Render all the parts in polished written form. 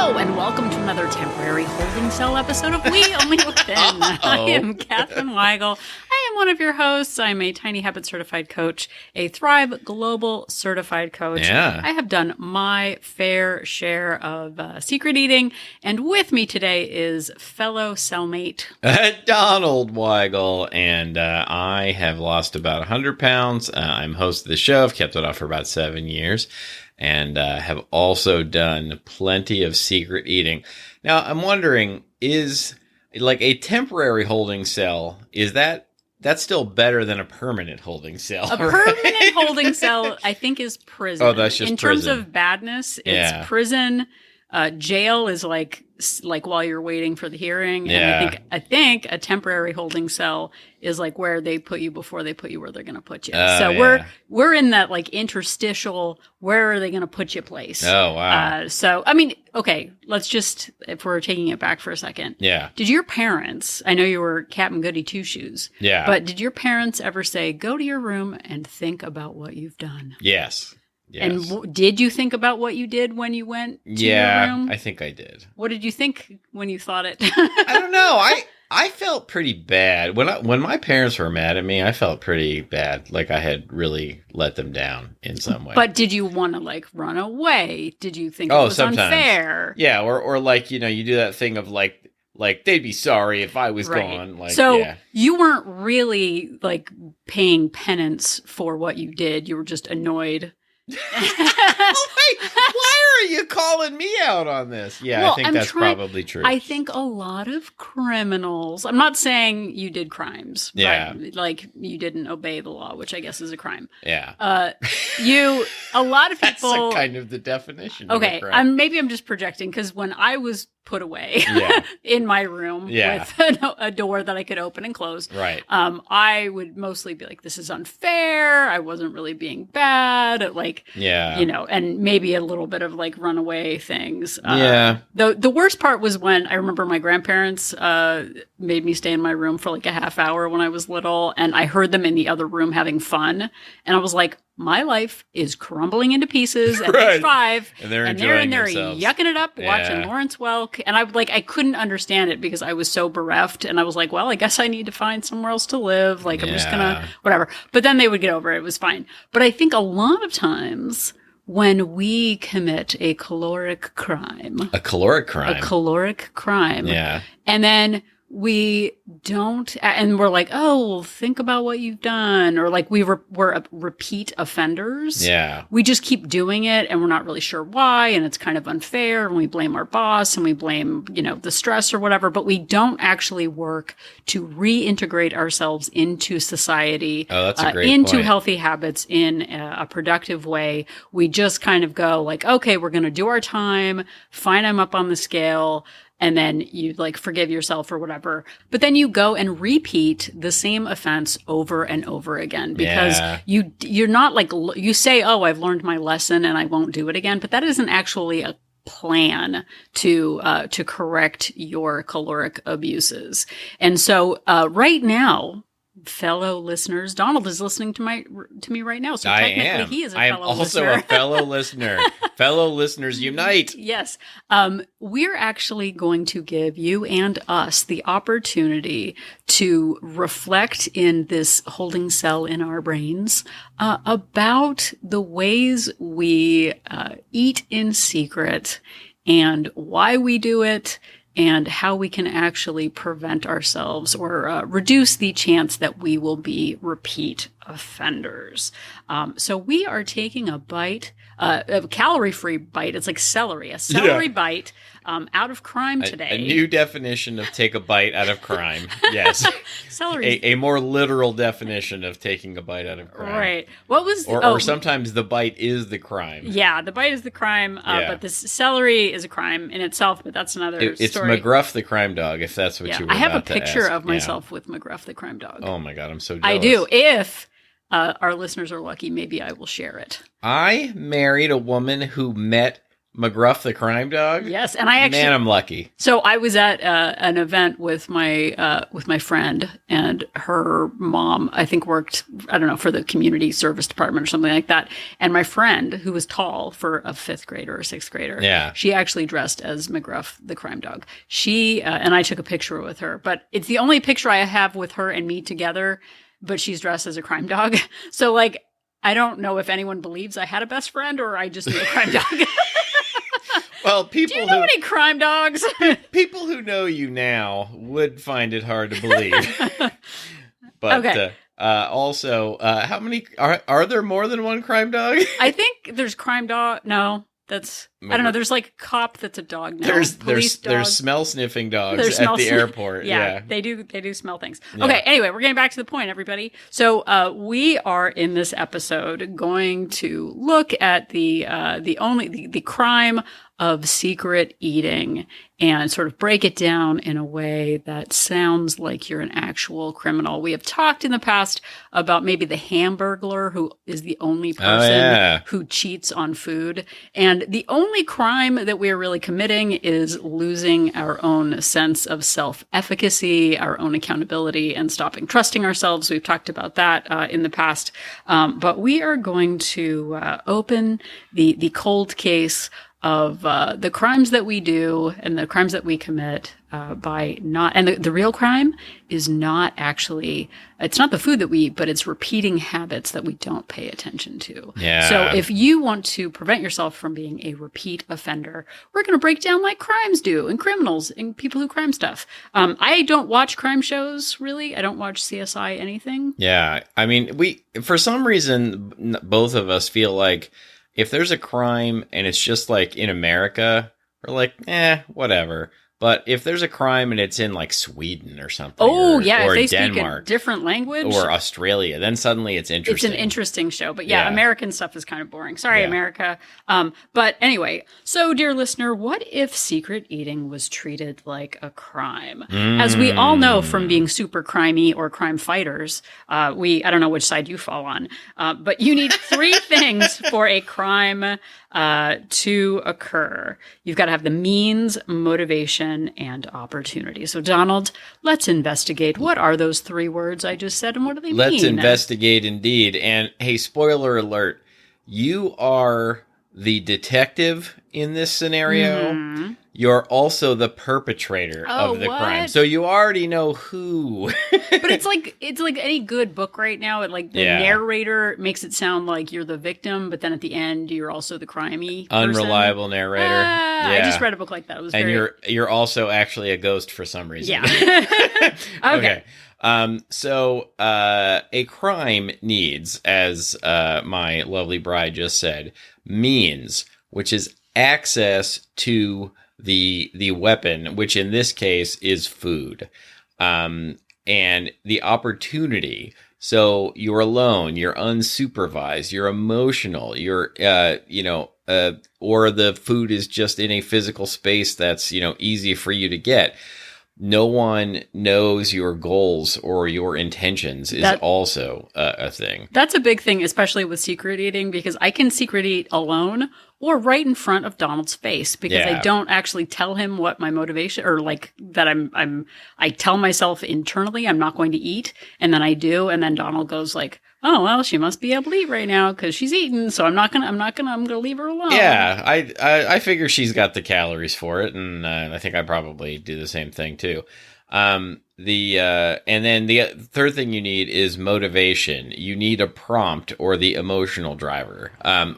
Hello, and welcome to another temporary holding cell episode of We Only Within. I am Katherine Weigel. I am one of your hosts. I'm a Tiny Habits certified coach, a Thrive Global certified coach. Yeah. I have done my fair share of secret eating, and with me today is fellow cellmate Donald Weigel, and I have lost about 100 pounds. I'm host of the show. I've kept it off for about 7 years. And have also done plenty of secret eating. Now, I'm wondering, is like a temporary holding cell, is that's still better than a permanent holding cell? A permanent holding cell, I think, is prison. Oh, that's just in prison. terms of badness, it's prison. Jail is like while you're waiting for the hearing. Yeah. And I think a temporary holding cell is like where they put you before they put you where they're going to put you. So yeah. we're in that like interstitial, where are they going to put you place? Oh, wow. So, I mean, okay, let's just, if we're taking it back for a second. Yeah. Did your parents, I know you were Captain Goody Two Shoes. Yeah. But did your parents ever say, go to your room and think about what you've done? Yes. Yes. And did you think about what you did when you went to your room? I think I did. What did you think when you thought it? I don't know. I felt pretty bad. When my parents were mad at me, I felt pretty bad. Like I had really let them down in some way. But did you want to like run away? Did you think it was sometimes. unfair? Yeah, or like, you do that thing of like they'd be sorry if I was gone. Like, so yeah. You weren't really like paying penance for what you did. You were just annoyed. Oh, wait, why are you calling me out on this? Yeah, well, I think that's probably true. I think a lot of criminals, I'm not saying you did crimes. Yeah. Right? Like you didn't obey the law, which I guess is a crime. Yeah. A lot of people. That's kind of the definition. Of a Okay. crime. Maybe I'm just projecting because when I was put away in my room with a door that I could open and close. Right. I would mostly be like, this is unfair. I wasn't really being bad. Like, and maybe a little bit of like runaway things. The worst part was when I remember my grandparents made me stay in my room for like a half hour when I was little, and I heard them in the other room having fun. And I was like, my life is crumbling into pieces at age 5. And they're in there themselves. yucking it up, watching Lawrence Welk. And I couldn't understand it because I was so bereft. And I was like, well, I guess I need to find somewhere else to live. Like, I'm just gonna, whatever. But then they would get over it. It was fine. But I think a lot of times when we commit a caloric crime. A caloric crime. Yeah. And then we don't, and we're like, oh, well, think about what you've done. Or like we're repeat offenders. Yeah. We just keep doing it and we're not really sure why. And it's kind of unfair. And we blame our boss and we blame, the stress or whatever, but we don't actually work to reintegrate ourselves into society. Oh, that's a great into point. Healthy habits in a productive way. We just kind of go like, okay, we're going to do our time. Fine. I'm up on the scale. And then you like forgive yourself or whatever. But then you go and repeat the same offense over and over again because you're not like, you say, oh, I've learned my lesson and I won't do it again. But that isn't actually a plan to correct your caloric abuses. And so, right now, fellow listeners, Donald is listening to me right now. So technically he is a fellow listener. I am also a fellow listener. Fellow listeners unite. Yes. We're actually going to give you and us the opportunity to reflect in this holding cell in our brains about the ways we eat in secret and why we do it, and how we can actually prevent ourselves or reduce the chance that we will be repeat offenders. So we are taking a bite, a calorie-free bite. It's like celery, a celery bite out of crime today. A new definition of take a bite out of crime. Yes. Celery. A more literal definition of taking a bite out of crime. Right. What was... Or sometimes the bite is the crime. Yeah, the bite is the crime, but this celery is a crime in itself, but that's another story. It's McGruff the crime dog, if that's what you were I have a about to picture ask. of myself with McGruff the crime dog. Oh my God, I'm so jealous. I do. If our listeners are lucky, maybe I will share it. I married a woman who met McGruff the crime dog? Yes, and I actually, man, I'm lucky. So I was at an event with my friend, and her mom, I think, worked, I don't know, for the community service department or something like that. And my friend, who was tall for a fifth grader or sixth grader, she actually dressed as McGruff the crime dog. She and I took a picture with her, but it's the only picture I have with her and me together. But she's dressed as a crime dog, so like I don't know if anyone believes I had a best friend or I just knew a crime dog. Well, people do you know any crime dogs? People who know you now would find it hard to believe. But okay. Also, how many are there more than one crime dog? I think there's crime dog. No, that's I don't know. There's like cop that's a dog now. There's smell sniffing dogs at the airport. Yeah, they do smell things. Okay, anyway, we're getting back to the point, everybody. So we are in this episode going to look at the crime of secret eating and sort of break it down in a way that sounds like you're an actual criminal. We have talked in the past about maybe the Hamburglar, who is the only person who cheats on food. And the only crime that we're really committing is losing our own sense of self-efficacy, our own accountability, and stopping trusting ourselves. We've talked about that in the past. But we are going to open the cold case of the crimes that we do and the crimes that we commit by not, and the real crime is not actually, it's not the food that we eat, but it's repeating habits that we don't pay attention to. Yeah. So if you want to prevent yourself from being a repeat offender, we're going to break down like crimes do and criminals and people who crime stuff. I don't watch crime shows, really. I don't watch CSI anything. Yeah. I mean, for some reason, both of us feel like if there's a crime and it's just like in America, we're like, whatever. But if there's a crime and it's in like Sweden or something, or if they Denmark, speak a different language, or Australia, then suddenly it's interesting. It's an interesting show. But American stuff is kind of boring. Sorry, America. But anyway, so dear listener, what if secret eating was treated like a crime? As we all know from being super crimey or crime fighters, I don't know which side you fall on, but you need three things for a crime to occur. You've got to have the means, motivation, and opportunity. So, Donald, let's investigate. What are those three words I just said, and what do they mean? Let's investigate indeed. And hey, spoiler alert, you are the detective in this scenario. Mm-hmm. You're also the perpetrator of the crime. So you already know who. But it's like any good book right now. The narrator makes it sound like you're the victim, but then at the end you're also the crimey person. Unreliable narrator. I just read a book like that. It was you're also actually a ghost for some reason. Yeah. Okay. So a crime needs, as my lovely bride just said, means, which is access to the weapon, which in this case is food, and the opportunity. So you're alone, you're unsupervised, you're emotional, you're, or the food is just in a physical space that's, easy for you to get. No one knows your goals or your intentions is also a thing. That's a big thing, especially with secret eating, because I can secret eat alone or right in front of Donald's face, because I don't actually tell him what my motivation, or like that I tell myself internally I'm not going to eat, and then I do, and then Donald goes like, oh, well, she must be able to eat right now because she's eating, so I'm gonna leave her alone. Yeah, I figure she's got the calories for it, and I think I probably do the same thing too. And then the third thing you need is motivation. You need a prompt or the emotional driver.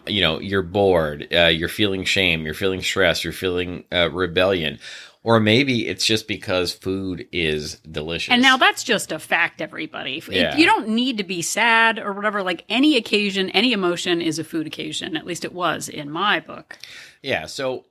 You're bored, you're feeling shame, you're feeling stress, you're feeling rebellion. Or maybe it's just because food is delicious. And now that's just a fact, everybody. Yeah. You don't need to be sad or whatever. Like any occasion, any emotion is a food occasion. At least it was in my book. Yeah. So,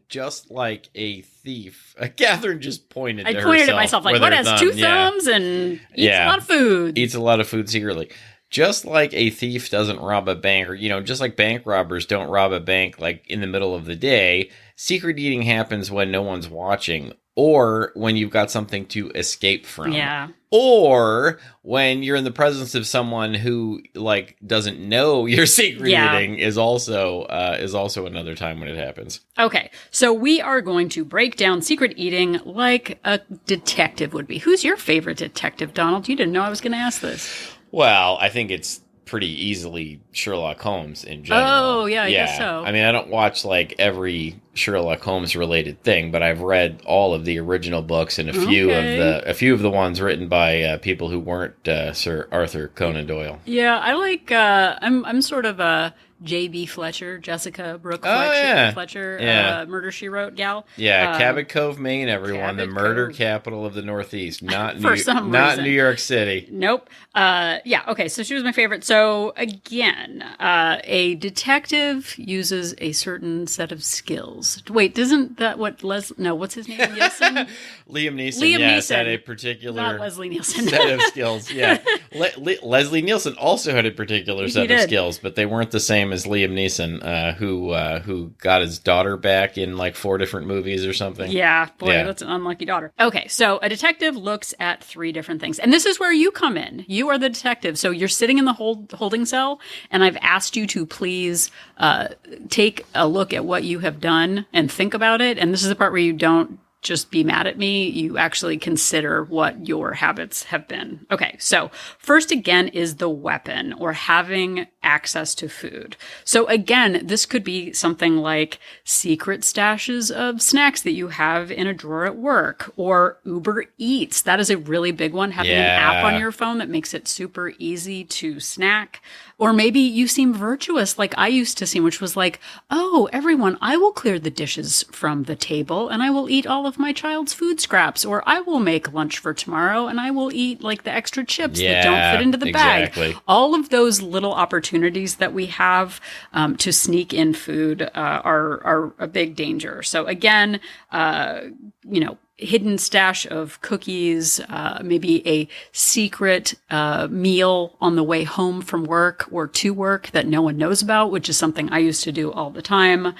just like a thief, Catherine just pointed to herself. I pointed at myself like, what has two thumbs and eats a lot of food? Eats a lot of food secretly. Just like a thief doesn't rob a bank, or, just like bank robbers don't rob a bank like in the middle of the day, secret eating happens when no one's watching, or when you've got something to escape from. Yeah. Or when you're in the presence of someone who like doesn't know you're secret eating is also another time when it happens. Okay, so we are going to break down secret eating like a detective would be. Who's your favorite detective, Donald? You didn't know I was going to ask this. Well, I think it's pretty easily Sherlock Holmes in general. Oh, yeah, I guess so. I mean, I don't watch like every Sherlock Holmes related thing, but I've read all of the original books and a few of the ones written by people who weren't Sir Arthur Conan Doyle. Yeah, I like I'm sort of a J.B. Fletcher, Jessica Brooke Fletcher, Murder, She Wrote gal. Yeah, Cabot Cove, Maine, everyone. The murder capital of the Northeast. Not not New York City. Nope. Okay, so she was my favorite. So again, a detective uses a certain set of skills. Wait, isn't that what what's his name? Nielsen? Liam Neeson. Had a particular not Leslie Nielsen. set of skills. Yeah. Leslie Nielsen also had a particular set of skills, but they weren't the same as Liam Neeson, who got his daughter back in like 4 different movies or something. Yeah, boy, that's an unlucky daughter. Okay, so a detective looks at 3 different things. And this is where you come in. You are the detective. So you're sitting in the holding cell, and I've asked you to please take a look at what you have done and think about it. And this is the part where you don't just be mad at me. You actually consider what your habits have been. Okay, so first again is the weapon, or having access to food. So again, this could be something like secret stashes of snacks that you have in a drawer at work, or Uber Eats. That is a really big one. Having an app on your phone that makes it super easy to snack. Or maybe you seem virtuous like I used to seem, which was like, oh, everyone, I will clear the dishes from the table and I will eat all of my child's food scraps. Or I will make lunch for tomorrow and I will eat like the extra chips that don't fit into the bag. All of those little opportunities that we have to sneak in food are a big danger. So again, hidden stash of cookies, maybe a secret meal on the way home from work or to work that no one knows about, which is something I used to do all the time.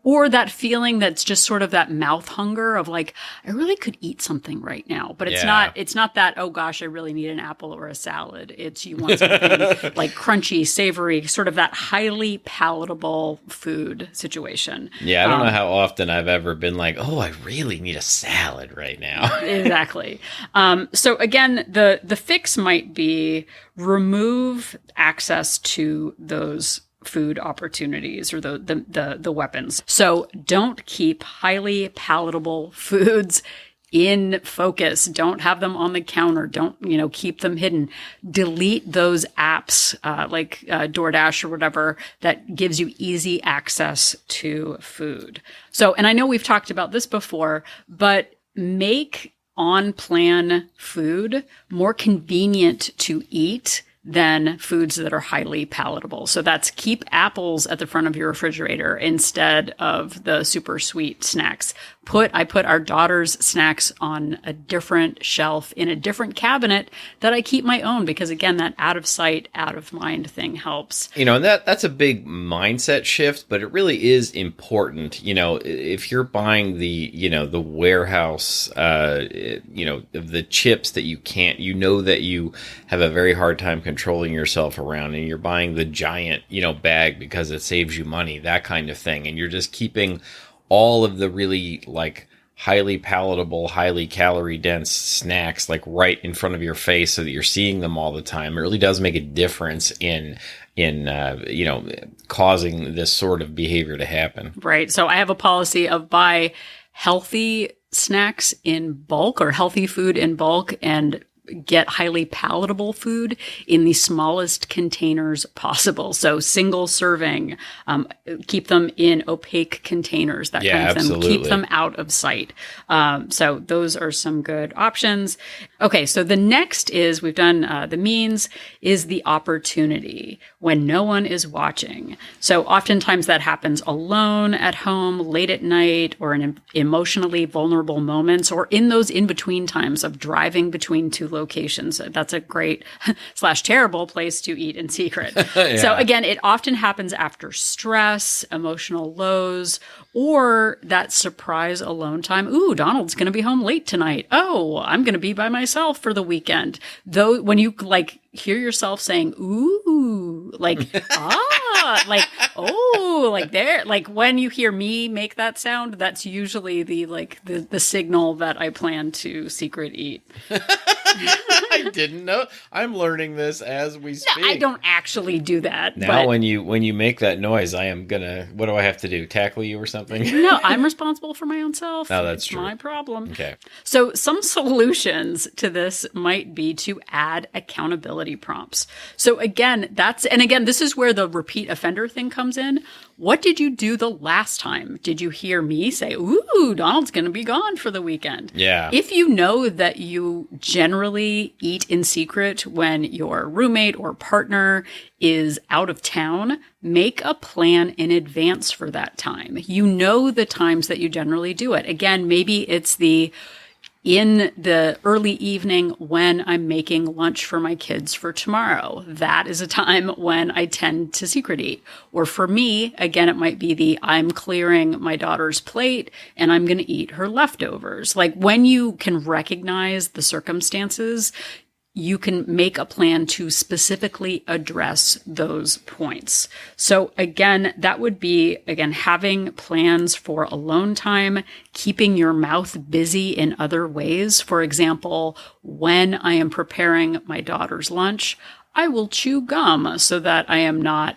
Or that feeling that's just sort of that mouth hunger of like, I really could eat something right now, but it's not that, oh gosh, I really need an apple or a salad. It's you want something like crunchy, savory, sort of that highly palatable food situation. Yeah, I don't know how often I've ever been like, oh, I really need a salad right now. Exactly. So again, the fix might be remove access to those food opportunities or the weapons. So don't keep highly palatable foods in focus. Don't have them on the counter. Don't, keep them hidden. Delete those apps, like DoorDash or whatever that gives you easy access to food. So, and I know we've talked about this before, but make on-plan food more convenient to eat than foods that are highly palatable. So that's keep apples at the front of your refrigerator instead of the super sweet snacks. I put our daughter's snacks on a different shelf in a different cabinet that I keep my own because, again, that out of sight, out of mind thing helps. And that's a big mindset shift, but it really is important. If you're buying the warehouse, of the chips that you can't, that you have a very hard time controlling yourself around, and you're buying the giant, bag because it saves you money, that kind of thing. And you're just keeping all of the really like highly palatable, highly calorie dense snacks like right in front of your face so that you're seeing them all the time. It really does make a difference in causing this sort of behavior to happen. Right. So I have a policy of buy healthy snacks in bulk or healthy food in bulk and get highly palatable food in the smallest containers possible. So single serving, keep them in opaque containers, that kind of thing. Absolutely. Keep them out of sight. So those are some good options. Okay, so the next is, we've done the means, is the opportunity when no one is watching. So oftentimes that happens alone at home, late at night, or in emotionally vulnerable moments, or in those in-between times of driving between two locations. That's a great / terrible place to eat in secret. Yeah. So again, it often happens after stress, emotional lows, or that surprise alone time. Ooh, Donald's going to be home late tonight. Oh, I'm going to be by myself for the weekend. Though when you like hear yourself saying, ooh, like, like, oh, like there, like when you hear me make that sound, that's usually the signal that I plan to secret eat. I didn't know. I'm learning this as we speak. No, I don't actually do that. Now, when you make that noise, I am gonna. What do I have to do? Tackle you or something? No, I'm responsible for my own self. Oh, that's it's true. My problem. Okay. So some solutions to this might be to add accountability prompts. So again, this is where the repeat offender thing comes in. What did you do the last time? Did you hear me say, ooh, Donald's going to be gone for the weekend? Yeah. If you know that you generally eat in secret when your roommate or partner is out of town, make a plan in advance for that time. You know the times that you generally do it. Again, maybe it's in the early evening when I'm making lunch for my kids for tomorrow. That is a time when I tend to secret eat. Or for me, again, it might be I'm clearing my daughter's plate and I'm going to eat her leftovers. Like when you can recognize the circumstances, you can make a plan to specifically address those points. So again, that would be, having plans for alone time, keeping your mouth busy in other ways. For example, when I am preparing my daughter's lunch, I will chew gum so that I am not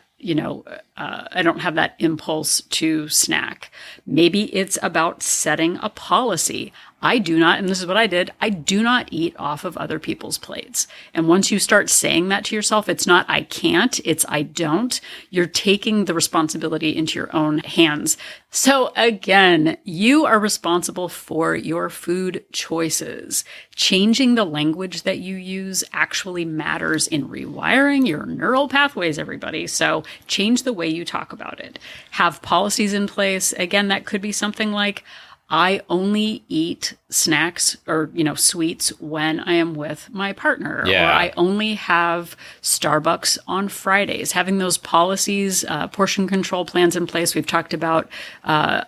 I don't have that impulse to snack. Maybe it's about setting a policy. I do not, and this is what I did, I do not eat off of other people's plates. And once you start saying that to yourself, it's not I can't, it's I don't. You're taking the responsibility into your own hands. So again, you are responsible for your food choices. Changing the language that you use actually matters in rewiring your neural pathways, everybody. So change the way you talk about it. Have policies in place. Again, that could be something like, I only eat snacks or, sweets when I am with my partner. Yeah. Or I only have Starbucks on Fridays. Having those policies, portion control plans in place. We've talked about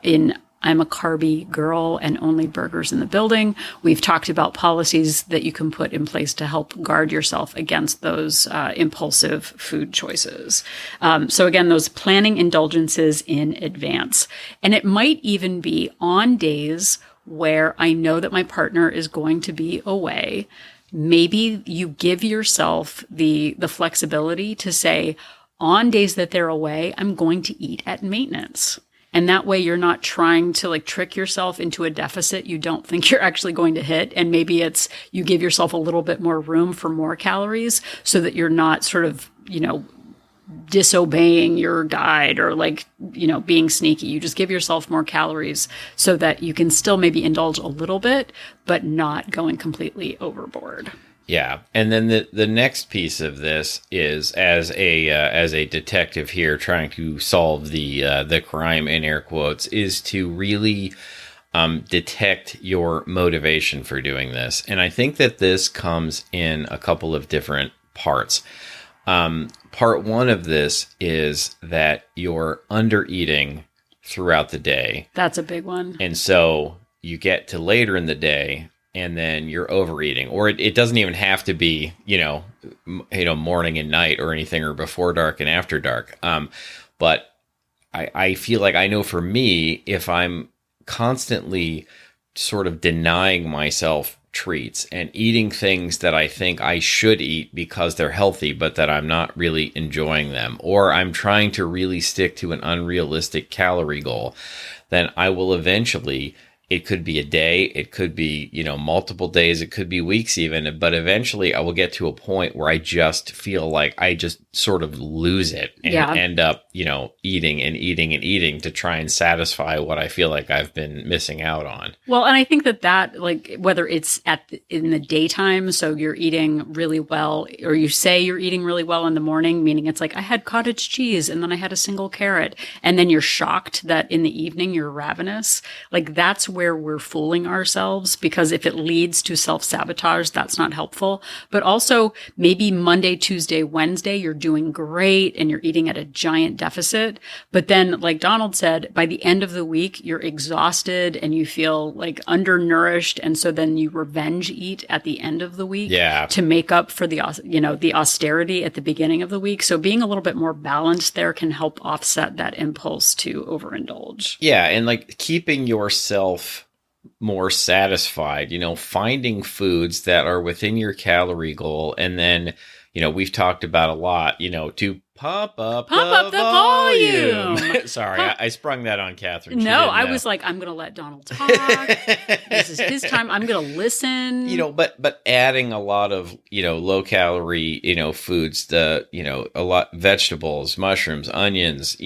in I'm a carby girl and only burgers in the building. We've talked about policies that you can put in place to help guard yourself against those impulsive food choices. So again, those planning indulgences in advance. And it might even be on days where I know that my partner is going to be away. Maybe you give yourself the flexibility to say, on days that they're away, I'm going to eat at maintenance. And that way you're not trying to trick yourself into a deficit you don't think you're actually going to hit. And maybe it's you give yourself a little bit more room for more calories so that you're not sort of, disobeying your guide or being sneaky. You just give yourself more calories so that you can still maybe indulge a little bit, but not going completely overboard. Yeah, and then the next piece of this is as a detective here trying to solve the crime in air quotes is to really detect your motivation for doing this, and I think that this comes in a couple of different parts. Part one of this is that you're under eating throughout the day. That's a big one, and so you get to later in the day. And then you're overeating, or it doesn't even have to be, morning and night or anything, or before dark and after dark. But I feel like I know for me, if I'm constantly sort of denying myself treats and eating things that I think I should eat because they're healthy, but that I'm not really enjoying them, or I'm trying to really stick to an unrealistic calorie goal, then I will eventually. It could be a day, it could be, multiple days, it could be weeks even, but eventually I will get to a point where I just feel like I just sort of lose it and end up, eating and eating and eating to try and satisfy what I feel like I've been missing out on. Well, and I think that whether it's in the daytime, so you're eating really well, or you say you're eating really well in the morning, meaning it's like I had cottage cheese and then I had a single carrot, and then you're shocked that in the evening you're ravenous. Like that's where we're fooling ourselves, because if it leads to self-sabotage, that's not helpful. But also maybe Monday, Tuesday, Wednesday, you're doing great and you're eating at a giant deficit. But then, like Donald said, by the end of the week, you're exhausted and you feel like undernourished. And so then you revenge eat at the end of the week to make up for the austerity at the beginning of the week. So being a little bit more balanced there can help offset that impulse to overindulge. Yeah. And like keeping yourself more satisfied, finding foods that are within your calorie goal. And then, we've talked about a lot, to pump up the volume. Sorry, I sprung that on Catherine. No, I was like, I'm going to let Donald talk. This is his time. I'm going to listen. But adding a lot of, low calorie, foods, a lot vegetables, mushrooms, onions,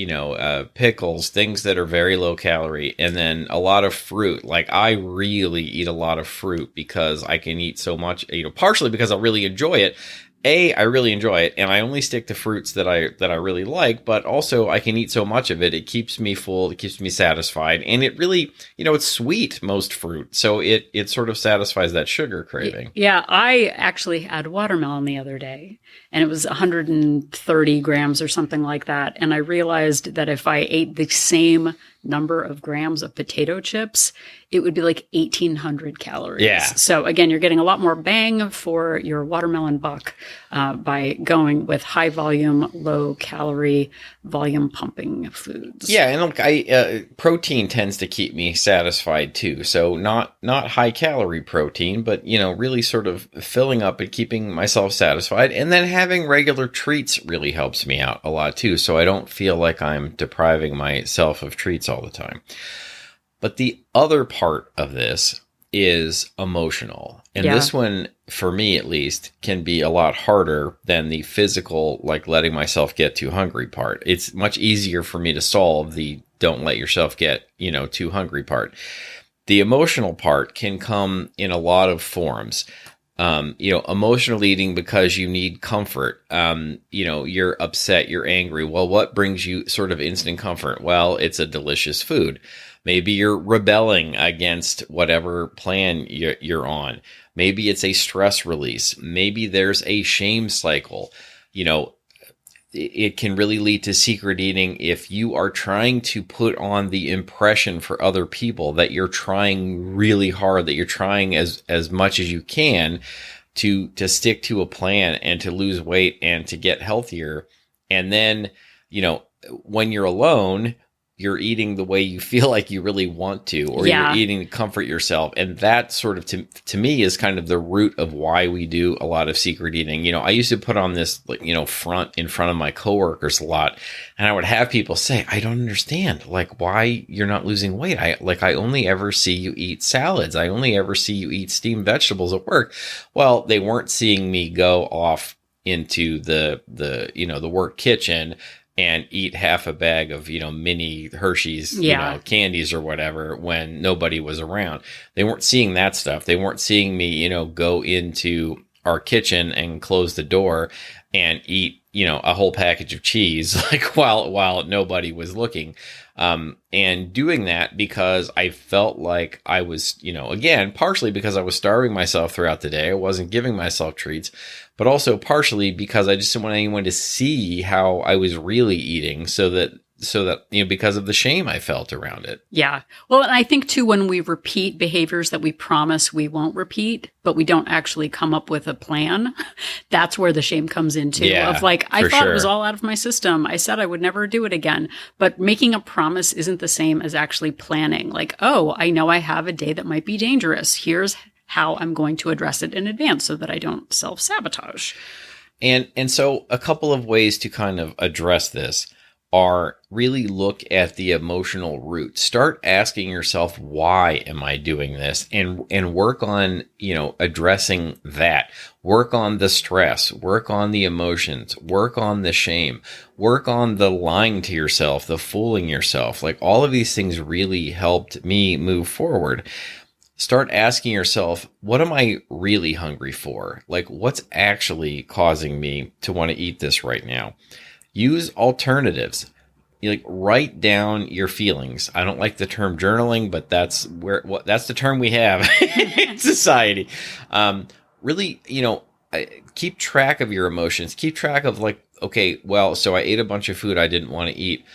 pickles, things that are very low calorie, and then a lot of fruit. Like I really eat a lot of fruit because I can eat so much, partially because I really enjoy it. I really enjoy it, and I only stick to fruits that I really like, but also I can eat so much of it. It keeps me full, it keeps me satisfied, and it really, it's sweet, most fruit. So it sort of satisfies that sugar craving. Yeah, I actually had watermelon the other day, and it was 130 grams or something like that. And I realized that if I ate the same number of grams of potato chips, it would be like 1,800 calories. Yeah. So again, you're getting a lot more bang for your watermelon buck by going with high volume, low calorie, volume pumping foods. Yeah, and look, protein tends to keep me satisfied too. So not high calorie protein, but really sort of filling up and keeping myself satisfied. And then having regular treats really helps me out a lot too. So I don't feel like I'm depriving myself of treats all the time. But the other part of this is emotional. And this one, for me at least, can be a lot harder than the physical, like letting myself get too hungry part. It's much easier for me to solve the don't let yourself get, too hungry part. The emotional part can come in a lot of forms. Emotional eating because you need comfort. You're upset, you're angry. Well, what brings you sort of instant comfort? Well, it's a delicious food. Maybe you're rebelling against whatever plan you're on. Maybe it's a stress release. Maybe there's a shame cycle. It can really lead to secret eating if you are trying to put on the impression for other people that you're trying really hard, that you're trying as much as you can to stick to a plan and to lose weight and to get healthier. And then, when you're alone, you're eating the way you feel like you really want to, or you're eating to comfort yourself. And that sort of, to me, is kind of the root of why we do a lot of secret eating. I used to put on this, front in front of my coworkers a lot. And I would have people say, I don't understand, why you're not losing weight. I only ever see you eat salads. I only ever see you eat steamed vegetables at work. Well, they weren't seeing me go off into the work kitchen and eat half a bag of, mini Hershey's, candies or whatever when nobody was around. They weren't seeing that stuff. They weren't seeing me, go into our kitchen and close the door and eat, a whole package of cheese, while nobody was looking. And doing that because I felt like I was, again, partially because I was starving myself throughout the day. I wasn't giving myself treats, but also partially because I just didn't want anyone to see how I was really eating so that, because of the shame I felt around it. Yeah. Well, and I think too, when we repeat behaviors that we promise we won't repeat, but we don't actually come up with a plan, that's where the shame comes in too. Yeah, I thought it was all out of my system. I said I would never do it again. But making a promise isn't the same as actually planning. I know I have a day that might be dangerous. Here's how I'm going to address it in advance so that I don't self-sabotage. And so a couple of ways to kind of address this are really look at the emotional root. Start asking yourself, why am I doing this? And work on, addressing that. Work on the stress, work on the emotions, work on the shame, work on the lying to yourself, the fooling yourself. All of these things really helped me move forward. Start asking yourself, what am I really hungry for? What's actually causing me to want to eat this right now? Use alternatives. you like write down your feelings. I don't like the term journaling, but that's that's the term we have in society. Really, keep track of your emotions. Keep track of like, okay, well, so I ate a bunch of food I didn't want to eat.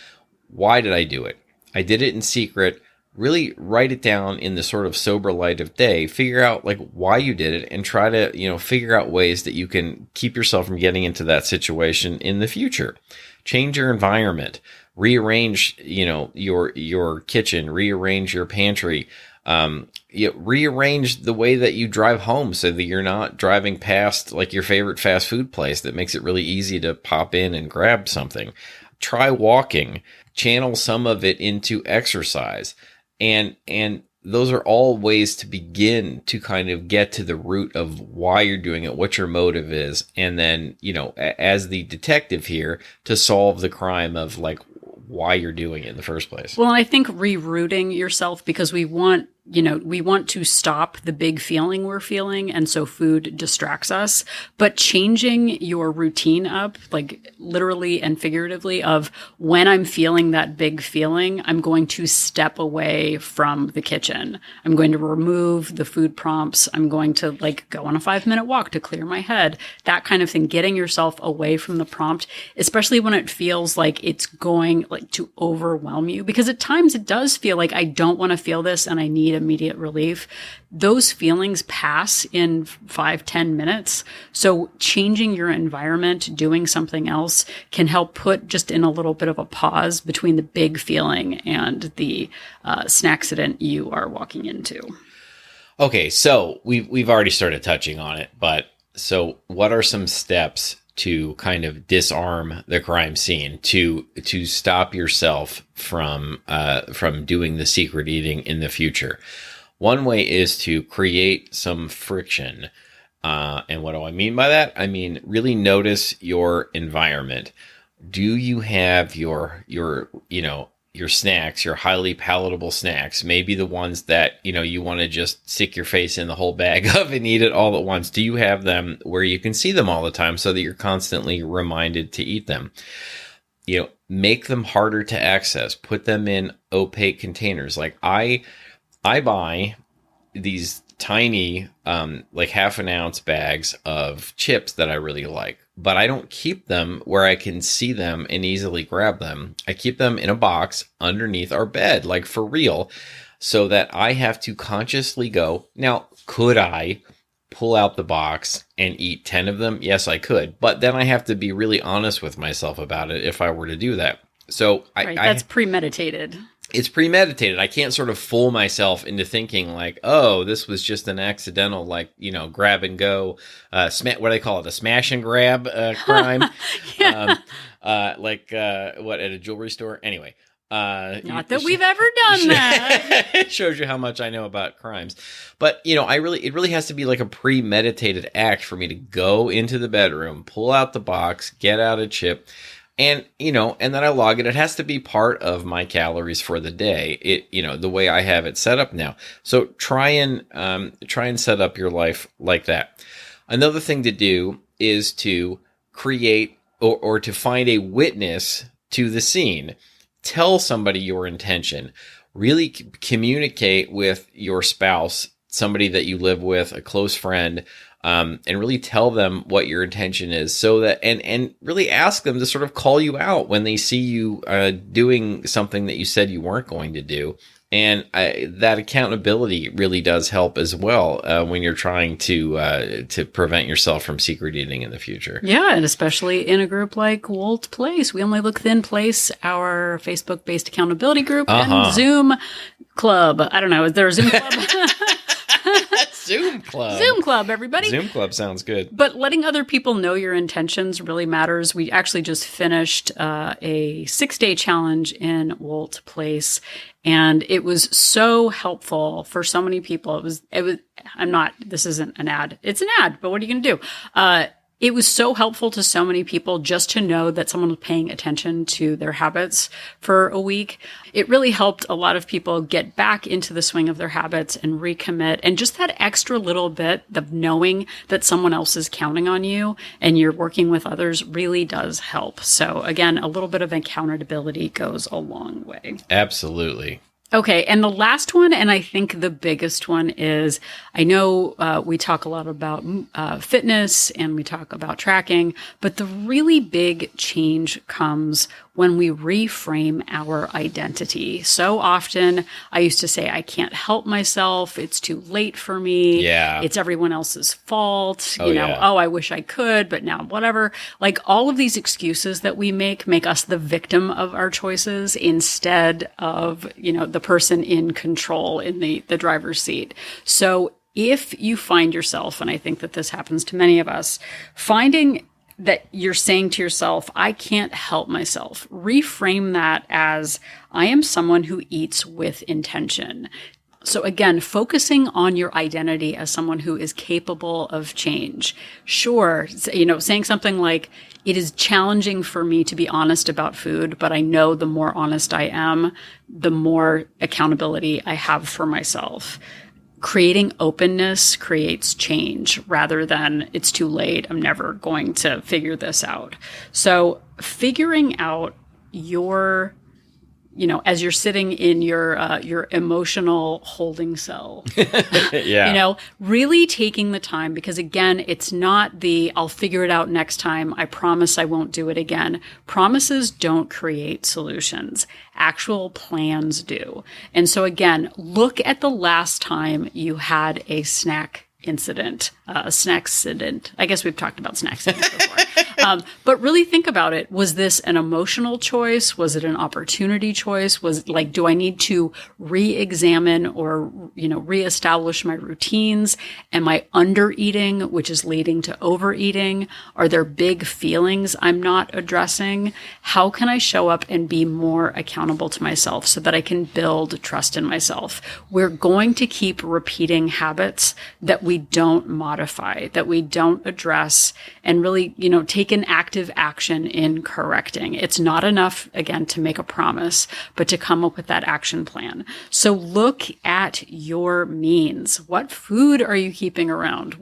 Why did I do it? I did it in secret. Really write it down in the sort of sober light of day. Figure out like why you did it and try to, figure out ways that you can keep yourself from getting into that situation in the future. Change your environment. Rearrange, your kitchen. Rearrange your pantry. Rearrange the way that you drive home so that you're not driving past like your favorite fast food place that makes it really easy to pop in and grab something. Try walking. Channel some of it into exercise. And those are all ways to begin to kind of get to the root of why you're doing it, what your motive is. And then, as the detective here, to solve the crime of like why you're doing it in the first place. Well, I think rerouting yourself, because we want to stop the big feeling we're feeling. And so food distracts us, but changing your routine up, like literally and figuratively, of when I'm feeling that big feeling, I'm going to step away from the kitchen. I'm going to remove the food prompts. I'm going to like go on a 5-minute walk to clear my head, that kind of thing, getting yourself away from the prompt, especially when it feels like it's going like to overwhelm you, because at times it does feel like I don't want to feel this and I need immediate relief. Those feelings pass in 5-10 minutes. So changing your environment, doing something else can help put just in a little bit of a pause between the big feeling and the snacksident you are walking into. Okay, so we've already started touching on it, but so what are some steps to kind of disarm the crime scene, to stop yourself from doing the secret eating in the future? One way is to create some friction. And what do I mean by that? I mean, really notice your environment. Do you have your snacks, your highly palatable snacks, maybe the ones that, you want to just stick your face in the whole bag of and eat it all at once? Do you have them where you can see them all the time so that you're constantly reminded to eat them? Make them harder to access. Put them in opaque containers. Like I buy these tiny, like half an ounce bags of chips that I really like, but I don't keep them where I can see them and easily grab them. I keep them in a box underneath our bed, like for real, so that I have to consciously go, now, could I pull out the box and eat 10 of them? Yes, I could, but then I have to be really honest with myself about it if I were to do that. So that's premeditated. It's premeditated. I can't sort of fool myself into thinking like, oh, this was just an accidental, like, grab and go, what do they call it? A smash and grab crime. Yeah. At a jewelry store. Anyway. Not that we've ever done that. It shows you how much I know about crimes. But, it really has to be like a premeditated act for me to go into the bedroom, pull out the box, get out a chip, and then I log it. It has to be part of my calories for the day. The way I have it set up now. So try and set up your life like that. Another thing to do is to create or to find a witness to the scene. Tell somebody your intention. Really communicate with your spouse, somebody that you live with, a close friend, and really tell them what your intention is, so that and really ask them to sort of call you out when they see you doing something that you said you weren't going to do. And that accountability really does help as well when you're trying to prevent yourself from secret eating in the future. Yeah, and especially in a group like Wolt Place. We Only Look Thin Place, our Facebook-based accountability group, and Zoom Club. I don't know, is there a Zoom Club? Zoom Club. Zoom Club, everybody. Zoom Club sounds good. But letting other people know your intentions really matters. We actually just finished a 6-day challenge in Wolt Place, and it was so helpful for so many people. This isn't an ad. It's an ad, but what are you going to do? it was so helpful to so many people just to know that someone was paying attention to their habits for a week. It really helped a lot of people get back into the swing of their habits and recommit. And just that extra little bit of knowing that someone else is counting on you and you're working with others really does help. So again, a little bit of accountability goes a long way. Absolutely. Okay. And the last one, and I think the biggest one is, I know we talk a lot about fitness and we talk about tracking, but the really big change comes when we reframe our identity. So often I used to say, I can't help myself. It's too late for me. Yeah. It's everyone else's fault. Yeah. Oh, I wish I could, but now whatever. Like all of these excuses that we make us the victim of our choices instead of, the person in control in the driver's seat. So if you find yourself, and I think that this happens to many of us, finding that you're saying to yourself, I can't help myself, reframe that as I am someone who eats with intention. So again, focusing on your identity as someone who is capable of change. Sure, saying something like, it is challenging for me to be honest about food, but I know the more honest I am, the more accountability I have for myself. Creating openness creates change rather than it's too late. I'm never going to figure this out. So figuring out your, as you're sitting in your emotional holding cell, Yeah. Really taking the time, because again, it's not I'll figure it out next time. I promise I won't do it again. Promises don't create solutions. Actual plans do. And so again, look at the last time you had a snack incident, a snack incident. I guess we've talked about snacks before. But really think about it. Was this an emotional choice? Was it an opportunity choice? Do I need to re-examine or, reestablish my routines? Am I under eating, which is leading to overeating? Are there big feelings I'm not addressing? How can I show up and be more accountable to myself so that I can build trust in myself? We're going to keep repeating habits that we don't modify, that we don't address, and really, take an active action in correcting. It's not enough, again, to make a promise, but to come up with that action plan. So look at your means. What food are you keeping around?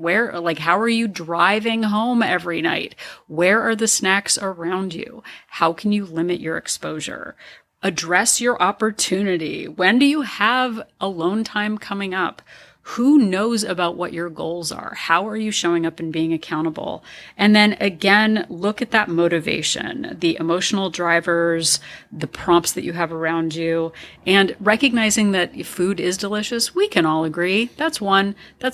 How are you driving home every night? Where are the snacks around you? How can you limit your exposure? Address your opportunity. When do you have alone time coming up? Who knows about what your goals are? How are you showing up and being accountable? And then again, look at that motivation, the emotional drivers, the prompts that you have around you, and recognizing that food is delicious. We can all agree. That's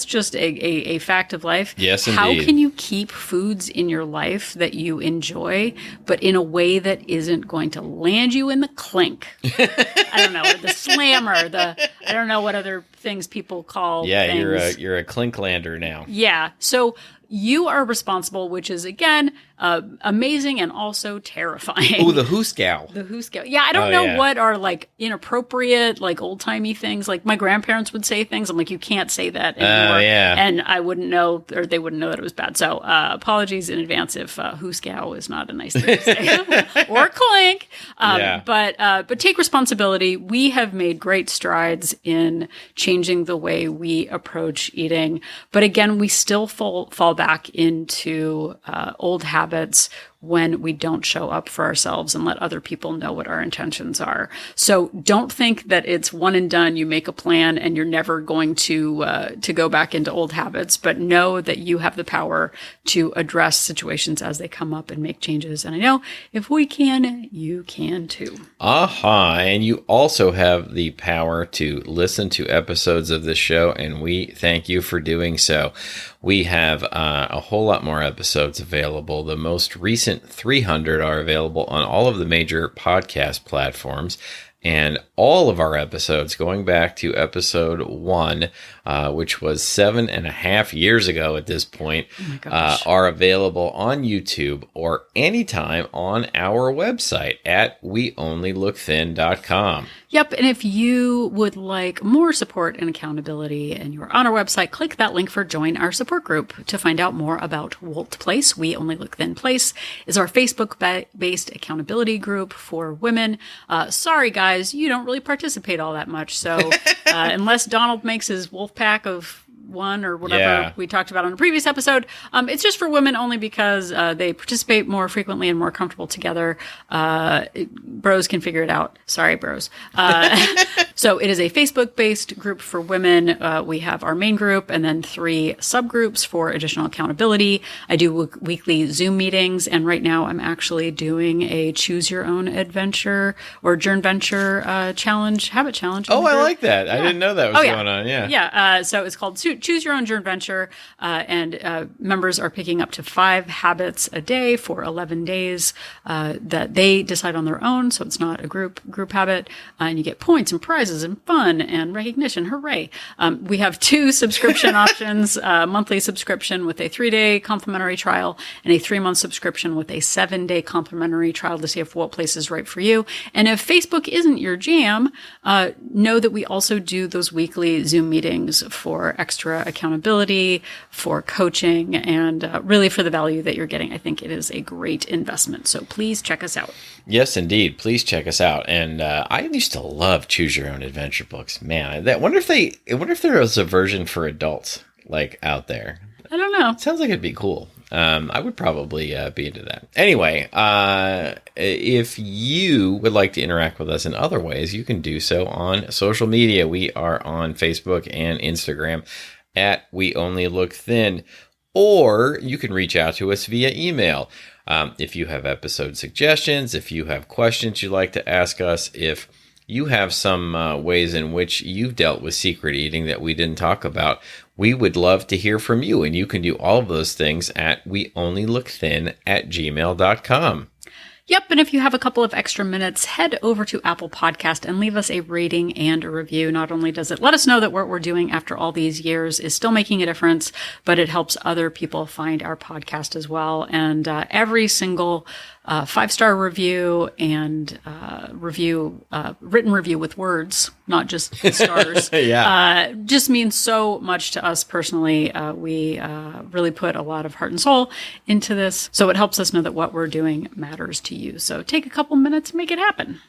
just a fact of life. Yes, indeed. How can you keep foods in your life that you enjoy, but in a way that isn't going to land you in the clink? I don't know, or the slammer, I don't know what other things people call things. You're a Clinklander now. Yeah. So you are responsible, which is, again, amazing and also terrifying. Oh, the Hooskow. The Hooskow. Yeah, I don't know what are inappropriate, old-timey things. My grandparents would say things. I'm like, you can't say that anymore. And I wouldn't know, or they wouldn't know that it was bad. So apologies in advance if Hooskow is not a nice thing to say. Or clink. But take responsibility. We have made great strides in changing the way we approach eating. But again, we still fall back into old habits when we don't show up for ourselves and let other people know what our intentions are. So don't think that it's one and done. You make a plan and you're never going to go back into old habits, but know that you have the power to address situations as they come up and make changes. And I know if we can, you can too. And you also have the power to listen to episodes of this show, and we thank you for doing so. We have a whole lot more episodes available. The most recent 300 are available on all of the major podcast platforms. And all of our episodes, going back to episode 1, which was 7.5 years ago at this point, are available on YouTube or anytime on our website at weonlylookthin.com. Yep, and if you would like more support and accountability and you're on our website, click that link for Join Our Support Group to find out more about Wolt Place. We Only Look Thin Place is our Facebook-based accountability group for women. Sorry, guys, you don't really participate all that much. So unless Donald makes his wolf pack of one or whatever we talked about on a previous episode, it's just for women only because they participate more frequently and more comfortable together. Bros can figure it out. Sorry, bros. So it is a Facebook-based group for women. We have our main group and then 3 subgroups for additional accountability. I do weekly Zoom meetings, and right now I'm actually doing a Choose Your Own Adventure or Journventure challenge, habit challenge. Oh, I like that. Yeah. I didn't know that was going on. Yeah. Yeah. So it's called Choose Your Own Journventure, and members are picking up to 5 habits a day for 11 days that they decide on their own. So it's not a group habit, and you get points and prizes and fun and recognition. Hooray! We have 2 subscription options: monthly subscription with a 3-day complimentary trial, and a 3-month subscription with a 7-day complimentary trial to see if Wolt Place is right for you. And if Facebook isn't your jam, know that we also do those weekly Zoom meetings for extra accountability, for coaching, and really for the value that you're getting. I think it is a great investment. So please check us out. Yes, indeed. Please check us out. And I used to love Choose Your Own Adventure books. Man, I wonder if there was a version for adults like out there. I don't know. It sounds like it'd be cool. I would probably be into that. Anyway, if you would like to interact with us in other ways, you can do so on social media. We are on Facebook and Instagram at We Only Look Thin, or you can reach out to us via email. If you have episode suggestions, if you have questions you'd like to ask us, if you have some ways in which you've dealt with secret eating that we didn't talk about, we would love to hear from you. And you can do all of those things at weonlylookthin@gmail.com. Yep, and if you have a couple of extra minutes, head over to Apple Podcast and leave us a rating and a review. Not only does it let us know that what we're doing after all these years is still making a difference, but it helps other people find our podcast as well. And every single 5-star review and written review with words, not just stars, just means so much to us personally. We really put a lot of heart and soul into this, so it helps us know that what we're doing matters to you. So take a couple minutes and make it happen.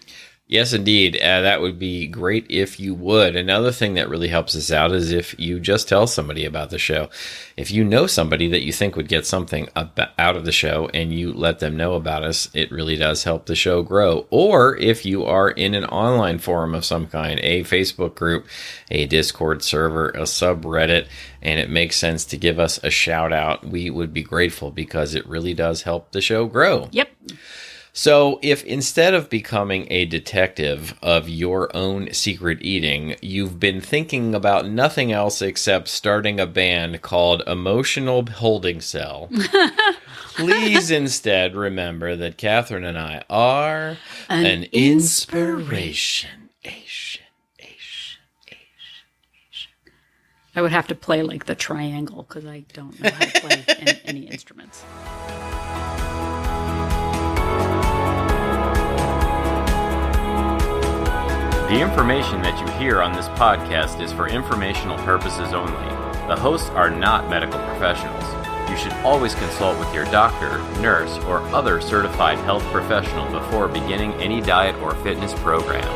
Yes, indeed. That would be great if you would. Another thing that really helps us out is if you just tell somebody about the show. If you know somebody that you think would get something out of the show and you let them know about us, it really does help the show grow. Or if you are in an online forum of some kind, a Facebook group, a Discord server, a subreddit, and it makes sense to give us a shout out, we would be grateful because it really does help the show grow. Yep. So if instead of becoming a detective of your own secret eating, you've been thinking about nothing else except starting a band called Emotional Holding Cell, please instead remember that Catherine and I are an inspiration. I would have to play like the triangle because I don't know how to play any instruments. The information that you hear on this podcast is for informational purposes only. The hosts are not medical professionals. You should always consult with your doctor, nurse, or other certified health professional before beginning any diet or fitness program.